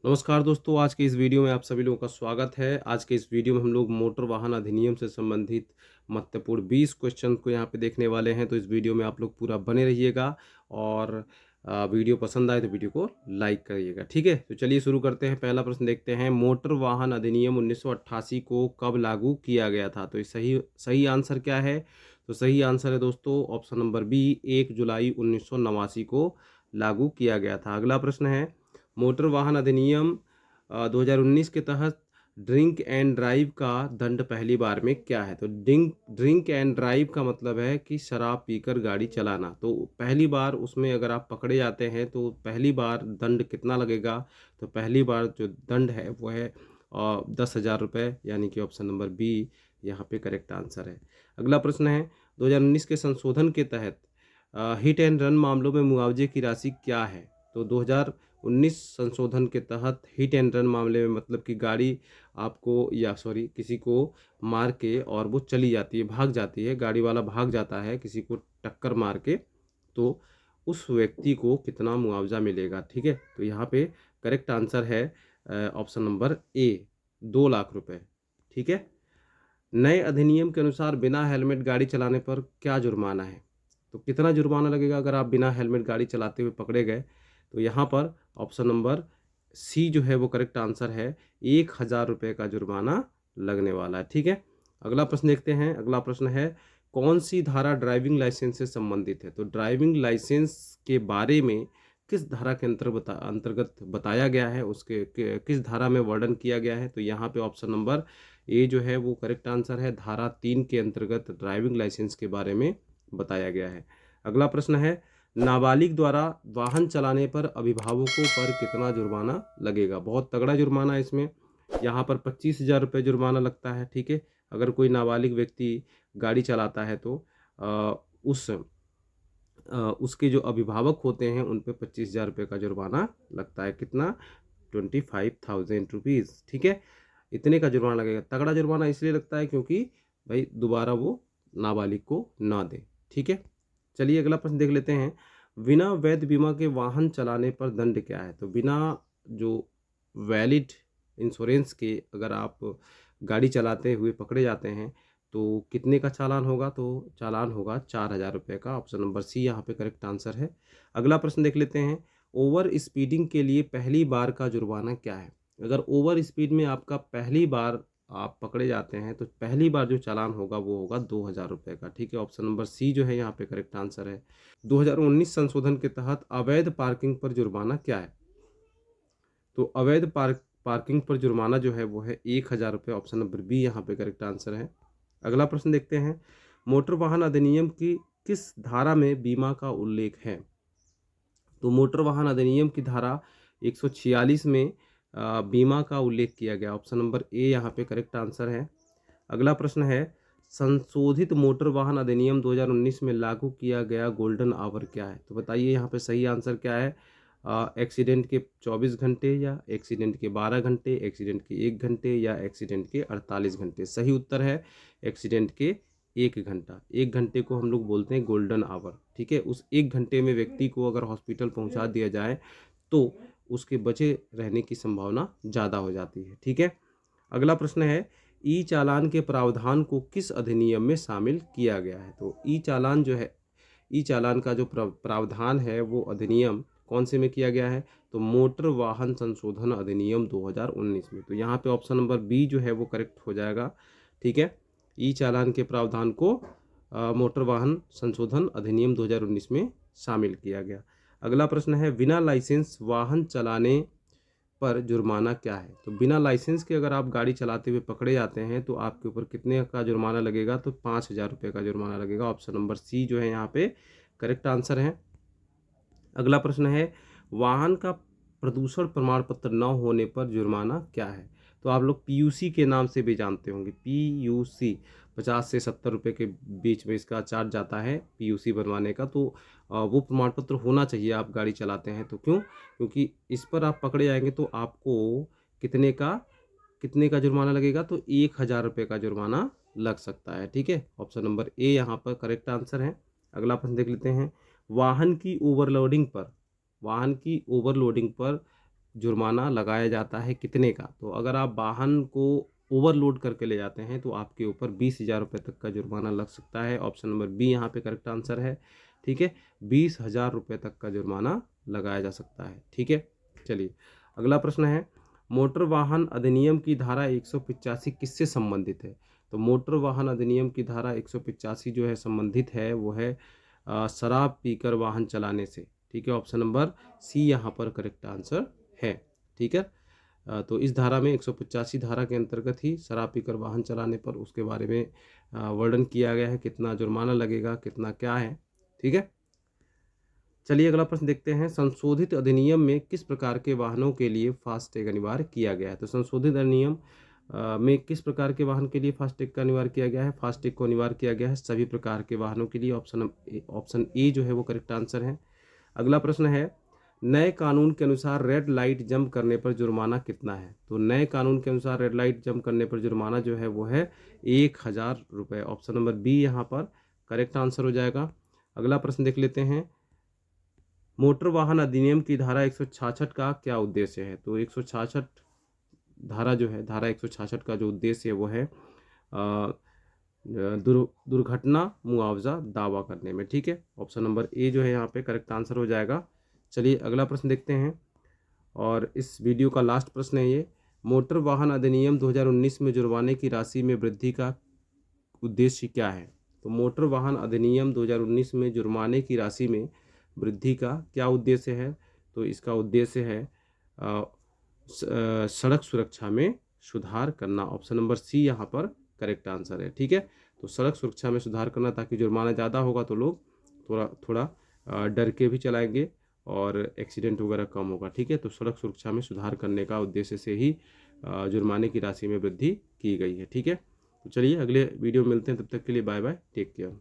नमस्कार दोस्तों, आज के इस वीडियो में आप सभी लोगों का स्वागत है। आज के इस वीडियो में हम लोग मोटर वाहन अधिनियम से संबंधित महत्वपूर्ण 20 क्वेश्चन को यहाँ पे देखने वाले हैं। तो इस वीडियो में आप लोग पूरा बने रहिएगा और वीडियो पसंद आए तो वीडियो को लाइक करिएगा, ठीक है। तो चलिए शुरू करते हैं। पहला प्रश्न देखते हैं, मोटर वाहन अधिनियम 1988 को कब लागू किया गया था? तो इस सही सही आंसर क्या है? तो सही आंसर है दोस्तों ऑप्शन नंबर बी, 1 जुलाई 1989 को लागू किया गया था। अगला प्रश्न है, मोटर वाहन अधिनियम 2019 के तहत ड्रिंक एंड ड्राइव का दंड पहली बार में क्या है? तो ड्रिंक एंड ड्राइव का मतलब है कि शराब पीकर गाड़ी चलाना। तो पहली बार उसमें अगर आप पकड़े जाते हैं तो पहली बार दंड कितना लगेगा? तो पहली बार जो दंड है वो है 10,000 रुपये, यानी कि ऑप्शन नंबर बी यहाँ पे करेक्ट आंसर है। अगला प्रश्न है, 2019 के संशोधन के तहत हिट एंड रन मामलों में मुआवजे की राशि क्या है? तो 2019 संशोधन के तहत हिट एंड रन मामले में मतलब कि गाड़ी आपको किसी को मार के और वो चली जाती है, भाग जाती है, गाड़ी वाला भाग जाता है किसी को टक्कर मार के, तो उस व्यक्ति को कितना मुआवजा मिलेगा? ठीक है, तो यहाँ पे करेक्ट आंसर है ऑप्शन नंबर ए, 2 लाख रुपए। ठीक है। नए अधिनियम के अनुसार बिना हेलमेट गाड़ी चलाने पर क्या जुर्माना है? तो कितना जुर्माना लगेगा अगर आप बिना हेलमेट गाड़ी चलाते हुए पकड़े गए? तो यहाँ पर ऑप्शन नंबर सी जो है वो करेक्ट आंसर है, 1,000 रुपये का जुर्माना लगने वाला है। ठीक है। अगला प्रश्न देखते हैं। अगला प्रश्न है, कौन सी धारा ड्राइविंग लाइसेंस से संबंधित है? तो ड्राइविंग लाइसेंस के बारे में किस धारा के अंतर्गत बताया गया है, किस धारा में वर्णन किया गया है? तो यहाँ पे ऑप्शन नंबर ए जो है वो करेक्ट आंसर है, धारा 3 के अंतर्गत ड्राइविंग लाइसेंस के बारे में बताया गया है। अगला प्रश्न है, नाबालिग द्वारा वाहन चलाने पर अभिभावकों पर कितना जुर्माना लगेगा? बहुत तगड़ा जुर्माना है इसमें। यहाँ पर 25,000 रुपये जुर्माना लगता है। ठीक है। अगर कोई नाबालिग व्यक्ति गाड़ी चलाता है तो उसके जो अभिभावक होते हैं उन पे 25,000 रुपये का जुर्माना लगता है। कितना? 25,000 रुपीज़। ठीक है। इतने का जुर्माना लगेगा। तगड़ा जुर्माना इसलिए लगता है क्योंकि भाई दोबारा वो नाबालिग को ना दे। ठीक है। चलिए अगला प्रश्न देख लेते हैं, बिना वैध बीमा के वाहन चलाने पर दंड क्या है? तो बिना जो वैलिड इंश्योरेंस के अगर आप गाड़ी चलाते हुए पकड़े जाते हैं तो कितने का चालान होगा? तो चालान होगा 4,000 रुपये का। ऑप्शन नंबर सी यहाँ पे करेक्ट आंसर है। अगला प्रश्न देख लेते हैं, ओवर स्पीडिंग के लिए पहली बार का जुर्माना क्या है? अगर ओवर स्पीड में आपका पहली बार आप पकड़े जाते हैं तो पहली बार जो चालान होगा वो होगा 2,000 रुपये का। ठीक है। ऑप्शन नंबर सी जो है यहाँ पे करेक्ट आंसर है। 2019 संशोधन के तहत अवैध पार्किंग पर जुर्माना क्या है? तो अवैध पार्किंग पर जुर्माना जो है वो है 1,000 रुपये। ऑप्शन नंबर बी यहाँ पे करेक्ट आंसर है। अगला प्रश्न देखते हैं, मोटर वाहन अधिनियम की किस धारा में बीमा का उल्लेख है? तो मोटर वाहन अधिनियम की धारा 146 में बीमा का उल्लेख किया गया। ऑप्शन नंबर ए यहाँ पे करेक्ट आंसर है। अगला प्रश्न है, संशोधित मोटर वाहन अधिनियम 2019 में लागू किया गया गोल्डन आवर क्या है? तो बताइए यहाँ पे सही आंसर क्या है? एक्सीडेंट के 24 घंटे, या एक्सीडेंट के 12 घंटे, एक्सीडेंट के 1 घंटे, या एक्सीडेंट के 48 घंटे? सही उत्तर है एक्सीडेंट के 1 घंटा। 1 घंटे को हम लोग बोलते हैं गोल्डन आवर। ठीक है। उस 1 घंटे में व्यक्ति को अगर हॉस्पिटल पहुंचा दिया जाए तो उसके बचे रहने की संभावना ज़्यादा हो जाती है। ठीक है। अगला प्रश्न है, ई चालान के प्रावधान को किस अधिनियम में शामिल किया गया है? तो ई चालान जो है, ई चालान का जो प्रावधान है वो अधिनियम कौन से में किया गया है? तो मोटर वाहन संशोधन अधिनियम 2019 में। तो यहाँ पे ऑप्शन नंबर बी जो है वो करेक्ट हो जाएगा। ठीक है। ई चालान के प्रावधान को मोटर वाहन संशोधन अधिनियम 2019 में शामिल किया गया। अगला प्रश्न है, बिना लाइसेंस वाहन चलाने पर जुर्माना क्या है? तो बिना लाइसेंस के अगर आप गाड़ी चलाते हुए पकड़े जाते हैं तो आपके ऊपर कितने का जुर्माना लगेगा? तो 5,000 रुपये का जुर्माना लगेगा। ऑप्शन नंबर सी जो है यहाँ पे करेक्ट आंसर है। अगला प्रश्न है, वाहन का प्रदूषण प्रमाण पत्र न होने पर जुर्माना क्या है? तो आप लोग पीयूसी के नाम से भी जानते होंगे। पीयूसी 50 से 70 रुपये के बीच में इसका चार्ज जाता है पीयूसी बनवाने का। तो वो प्रमाण पत्र होना चाहिए आप गाड़ी चलाते हैं तो। क्यों? क्योंकि इस पर आप पकड़े जाएंगे तो आपको कितने का कितने का जुर्माना लगेगा? तो 1,000 रुपये का जुर्माना लग सकता है। ठीक है। ऑप्शन नंबर ए यहाँ पर करेक्ट आंसर है। अगला प्रश्न देख लेते हैं, वाहन की ओवरलोडिंग पर जुर्माना लगाया जाता है कितने का? तो अगर आप वाहन को ओवरलोड करके ले जाते हैं तो आपके ऊपर 20,000 रुपये तक का जुर्माना लग सकता है। ऑप्शन नंबर बी यहाँ पे करेक्ट आंसर है। ठीक है, 20,000 रुपये तक का जुर्माना लगाया जा सकता है। ठीक है, चलिए अगला प्रश्न है, मोटर वाहन अधिनियम की धारा 185 किससे संबंधित है? तो मोटर वाहन अधिनियम की धारा 185 जो है संबंधित है वो है शराब पीकर वाहन चलाने से। ठीक है, ऑप्शन नंबर सी यहाँ पर करेक्ट आंसर है। ठीक है, तो इस धारा में 185 धारा के अंतर्गत ही शराब पीकर वाहन चलाने पर उसके बारे में वर्णन किया गया है, कितना जुर्माना लगेगा, कितना क्या है। ठीक है, चलिए अगला प्रश्न देखते हैं, संशोधित अधिनियम में किस प्रकार के वाहनों के लिए फास्टैग अनिवार्य किया गया है? तो संशोधित अधिनियम में किस प्रकार के वाहन के लिए फास्टैग का अनिवार्य किया गया है? फास्टैग को अनिवार्य किया गया है सभी प्रकार के वाहनों के लिए। ऑप्शन ए जो है वो करेक्ट आंसर है। अगला प्रश्न है, नए कानून के अनुसार रेड लाइट जंप करने पर जुर्माना कितना है? तो नए कानून के अनुसार रेड लाइट जंप करने पर जुर्माना जो है वो है 1,000 रुपये। ऑप्शन नंबर बी यहाँ पर करेक्ट आंसर हो जाएगा। अगला प्रश्न देख लेते हैं, मोटर वाहन अधिनियम की धारा 166 का क्या उद्देश्य है? तो 166 धारा जो है, धारा 166 का जो उद्देश्य है वो है दुर्घटना मुआवजा दावा करने में। ठीक है, ऑप्शन नंबर ए जो है यहाँ पे करेक्ट आंसर हो जाएगा। चलिए अगला प्रश्न देखते हैं, और इस वीडियो का लास्ट प्रश्न है ये, मोटर वाहन अधिनियम 2019 में जुर्माने की राशि में वृद्धि का उद्देश्य क्या है? तो मोटर वाहन अधिनियम 2019 में जुर्माने की राशि में वृद्धि का क्या उद्देश्य है? तो इसका उद्देश्य है सड़क सुरक्षा में सुधार करना। ऑप्शन नंबर सी यहाँ पर करेक्ट आंसर है। ठीक है, तो सड़क सुरक्षा में सुधार करना, ताकि जुर्माना ज़्यादा होगा तो लोग थोड़ा डर के भी चलाएंगे और एक्सीडेंट वगैरह कम होगा। ठीक है, तो सड़क सुरक्षा में सुधार करने का उद्देश्य से ही जुर्माने की राशि में वृद्धि की गई है। ठीक है, तो चलिए अगले वीडियो में मिलते हैं, तब तक के लिए बाय बाय, टेक केयर।